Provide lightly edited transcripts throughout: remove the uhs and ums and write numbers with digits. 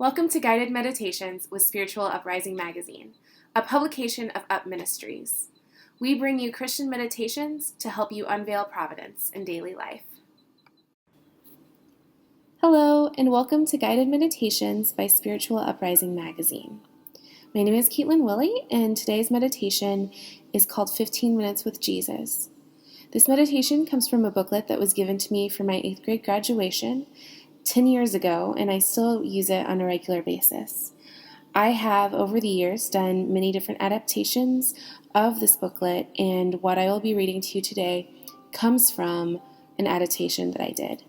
Welcome to Guided Meditations with Spiritual Uprising Magazine, a publication of UP Ministries. We bring you Christian meditations to help you unveil Providence in daily life. Hello, and welcome to Guided Meditations by Spiritual Uprising Magazine. My name is Kaitlyn Willy, and today's meditation is called 15 Minutes with Jesus. This meditation comes from a booklet that was given to me for my 8th grade graduation 10 years ago, and I still use it on a regular basis. I have, over the years, done many different adaptations of this booklet, and what I will be reading to you today comes from an adaptation that I did.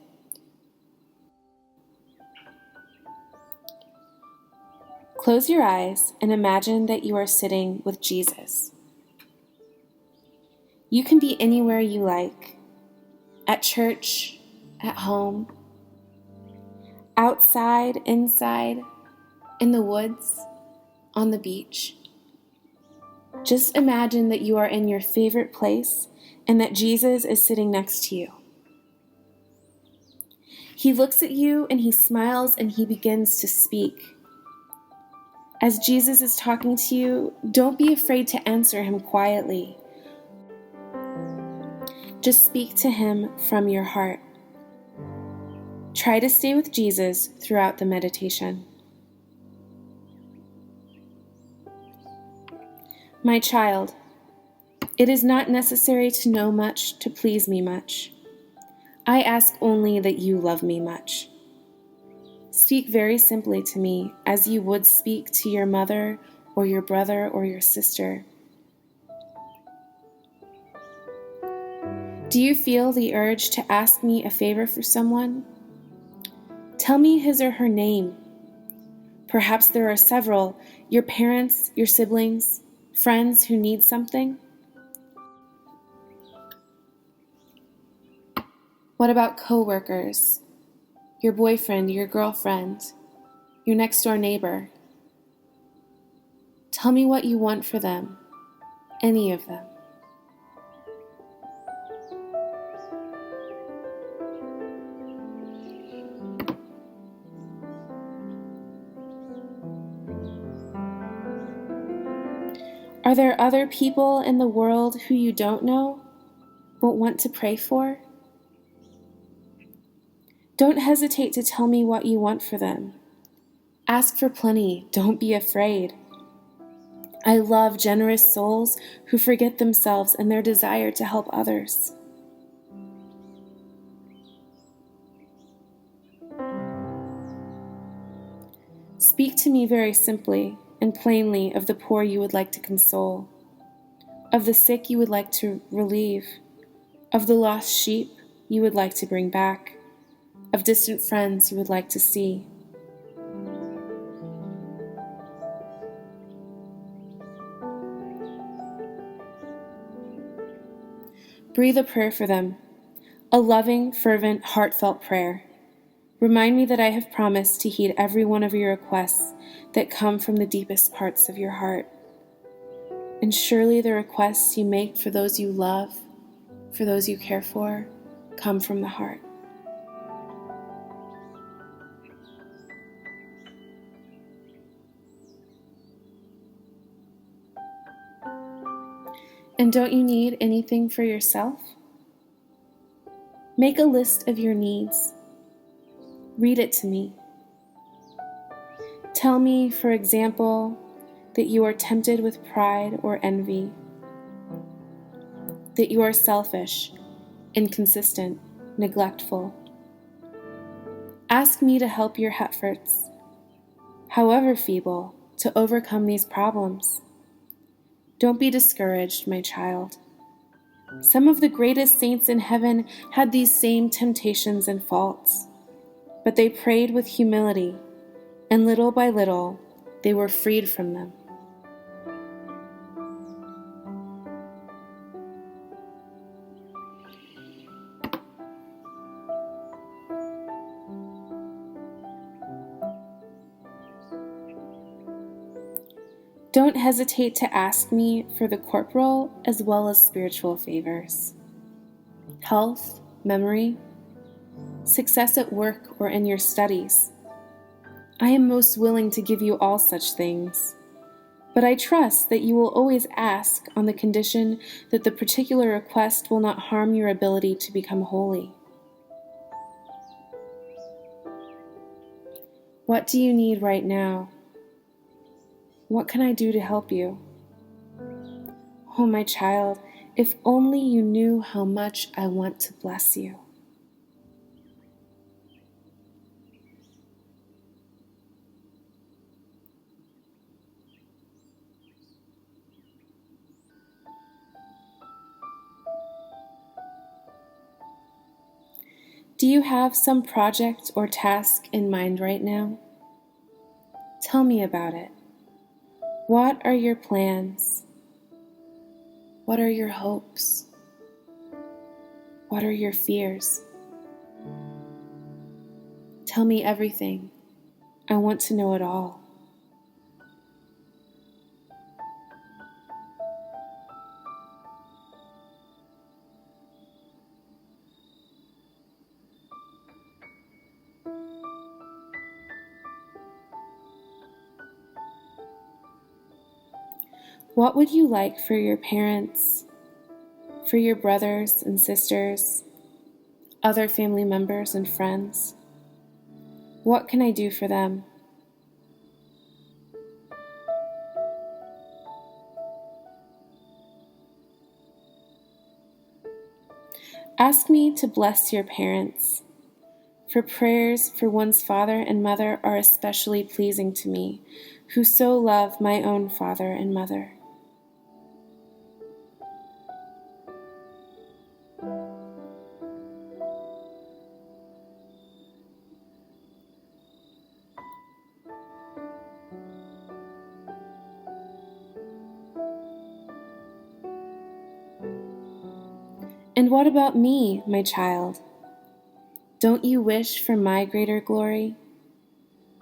Close your eyes and imagine that you are sitting with Jesus. You can be anywhere you like, at church, at home, outside, inside, in the woods, on the beach. Just imagine that you are in your favorite place and that Jesus is sitting next to you. He looks at you and he smiles and he begins to speak. As Jesus is talking to you, don't be afraid to answer him quietly. Just speak to him from your heart. Try to stay with Jesus throughout the meditation. My child, it is not necessary to know much to please me much. I ask only that you love me much. Speak very simply to me as you would speak to your mother or your brother or your sister. Do you feel the urge to ask me a favor for someone? Tell me his or her name. Perhaps there are several, your parents, your siblings, friends who need something. What about coworkers, your boyfriend, your girlfriend, your next door neighbor? Tell me what you want for them, any of them. Are there other people in the world who you don't know, but want to pray for? Don't hesitate to tell me what you want for them. Ask for plenty, don't be afraid. I love generous souls who forget themselves and their desire to help others. Speak to me very simply and plainly of the poor you would like to console, of the sick you would like to relieve, of the lost sheep you would like to bring back, of distant friends you would like to see. Breathe a prayer for them, a loving, fervent, heartfelt prayer. Remind me that I have promised to heed every one of your requests that come from the deepest parts of your heart. And surely the requests you make for those you love, for those you care for, come from the heart. And don't you need anything for yourself? Make a list of your needs. Read it to me. Tell me, for example, that you are tempted with pride or envy, that you are selfish, inconsistent, neglectful. Ask me to help your efforts, however feeble, to overcome these problems. Don't be discouraged, my child. Some of the greatest saints in heaven had these same temptations and faults, but they prayed with humility, and little by little, they were freed from them. Don't hesitate to ask me for the corporal as well as spiritual favors. Health, memory, success at work or in your studies, I am most willing to give you all such things, but I trust that you will always ask on the condition that the particular request will not harm your ability to become holy. What do you need right now? What can I do to help you? Oh, my child, if only you knew how much I want to bless you. Do you have some project or task in mind right now? Tell me about it. What are your plans? What are your hopes? What are your fears? Tell me everything. I want to know it all. What would you like for your parents, for your brothers and sisters, other family members and friends? What can I do for them? Ask me to bless your parents, for prayers for one's father and mother are especially pleasing to me, who so love my own father and mother. And what about me, my child? Don't you wish for my greater glory?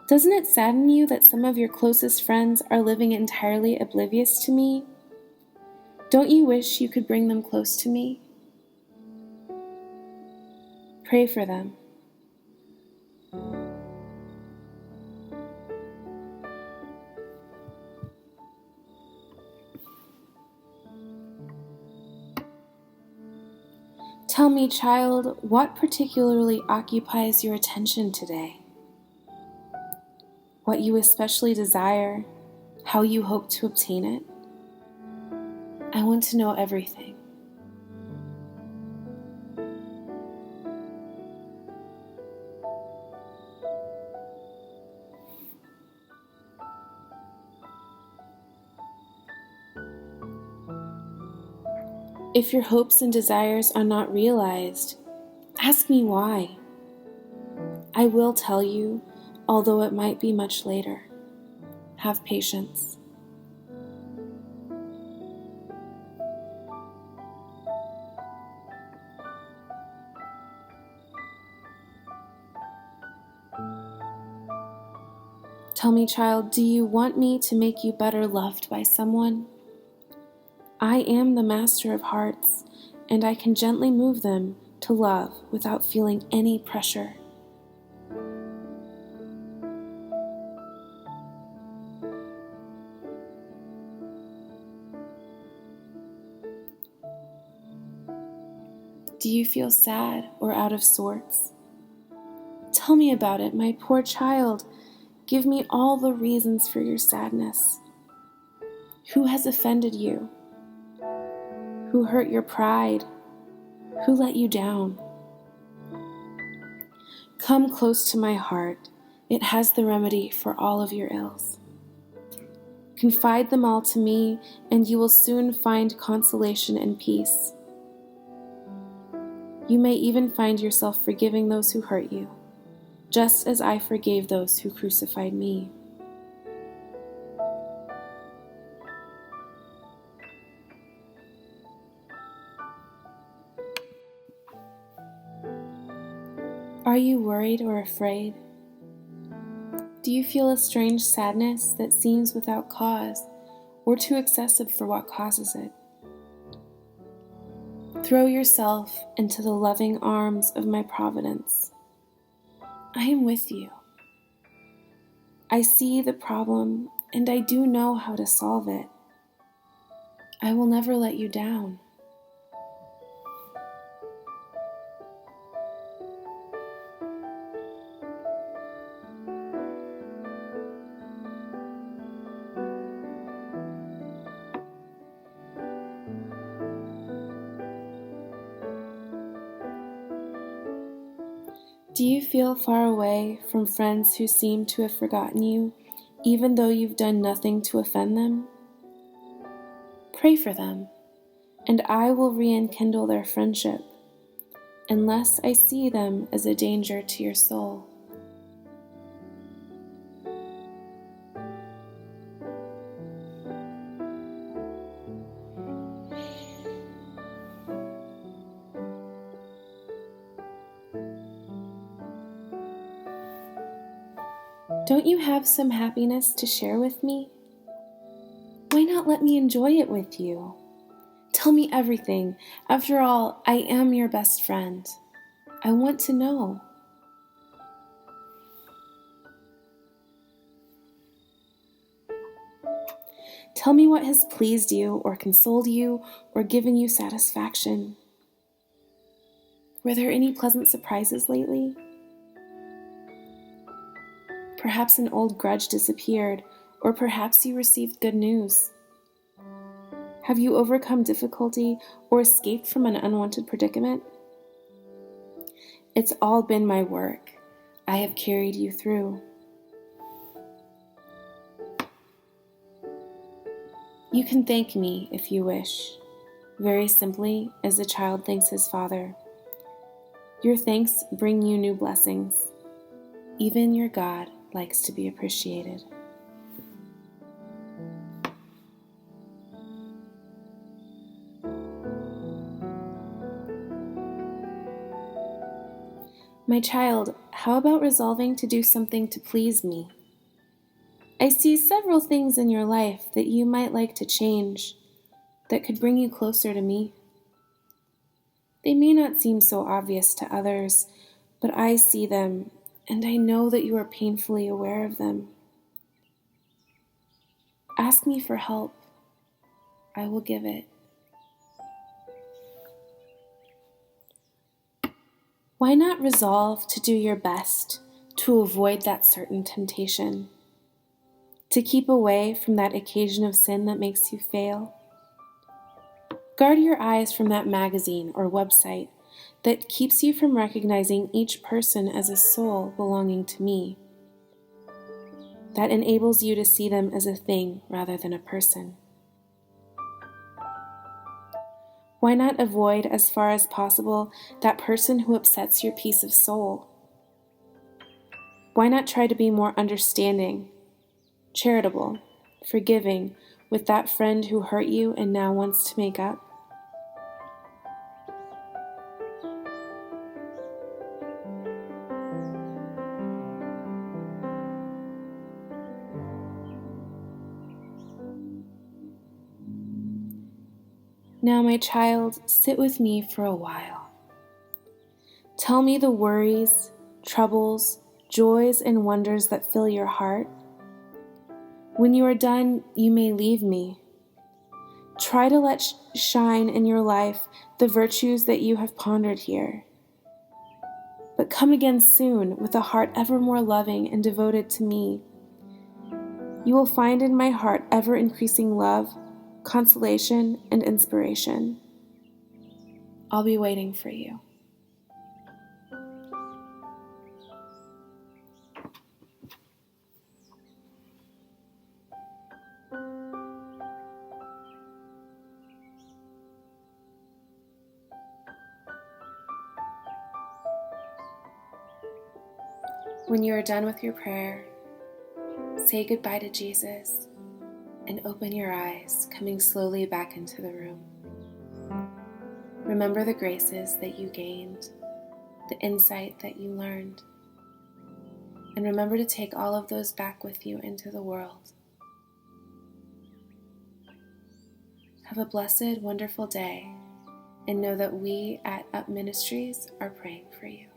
Doesn't it sadden you that some of your closest friends are living entirely oblivious to me? Don't you wish you could bring them close to me? Pray for them. Tell me, child, what particularly occupies your attention today? What you especially desire, how you hope to obtain it? I want to know everything. If your hopes and desires are not realized, ask me why. I will tell you, although it might be much later. Have patience. Tell me, child, do you want me to make you better loved by someone? I am the master of hearts, and I can gently move them to love without feeling any pressure. Do you feel sad or out of sorts? Tell me about it, my poor child. Give me all the reasons for your sadness. Who has offended you? Who hurt your pride? Who let you down? Come close to my heart. It has the remedy for all of your ills. Confide them all to me, and you will soon find consolation and peace. You may even find yourself forgiving those who hurt you, just as I forgave those who crucified me. Are you worried or afraid? Do you feel a strange sadness that seems without cause, or too excessive for what causes it? Throw yourself into the loving arms of my Providence. I am with you. I see the problem, and I do know how to solve it. I will never let you down. Do you feel far away from friends who seem to have forgotten you, even though you've done nothing to offend them? Pray for them, and I will rekindle their friendship, unless I see them as a danger to your soul. Don't you have some happiness to share with me? Why not let me enjoy it with you? Tell me everything. After all, I am your best friend. I want to know. Tell me what has pleased you, or consoled you, or given you satisfaction. Were there any pleasant surprises lately? Perhaps an old grudge disappeared, or perhaps you received good news. Have you overcome difficulty or escaped from an unwanted predicament? It's all been my work. I have carried you through. You can thank me if you wish, very simply as a child thanks his father. Your thanks bring you new blessings. Even your God likes to be appreciated. My child, how about resolving to do something to please me? I see several things in your life that you might like to change, that could bring you closer to me. They may not seem so obvious to others, but I see them, and I know that you are painfully aware of them. Ask me for help. I will give it. Why not resolve to do your best to avoid that certain temptation? To keep away from that occasion of sin that makes you fail? Guard your eyes from that magazine or website that keeps you from recognizing each person as a soul belonging to me. That enables you to see them as a thing rather than a person. Why not avoid as far as possible that person who upsets your peace of soul? Why not try to be more understanding, charitable, forgiving with that friend who hurt you and now wants to make up? Now, my child, sit with me for a while. Tell me the worries, troubles, joys, and wonders that fill your heart. When you are done, you may leave me. Try to let shine in your life the virtues that you have pondered here. But come again soon with a heart ever more loving and devoted to me. You will find in my heart ever increasing love, consolation, and inspiration. I'll be waiting for you. When you are done with your prayer, say goodbye to Jesus and open your eyes, coming slowly back into the room. Remember the graces that you gained, the insight that you learned, and remember to take all of those back with you into the world. Have a blessed, wonderful day, and know that we at UP Ministries are praying for you.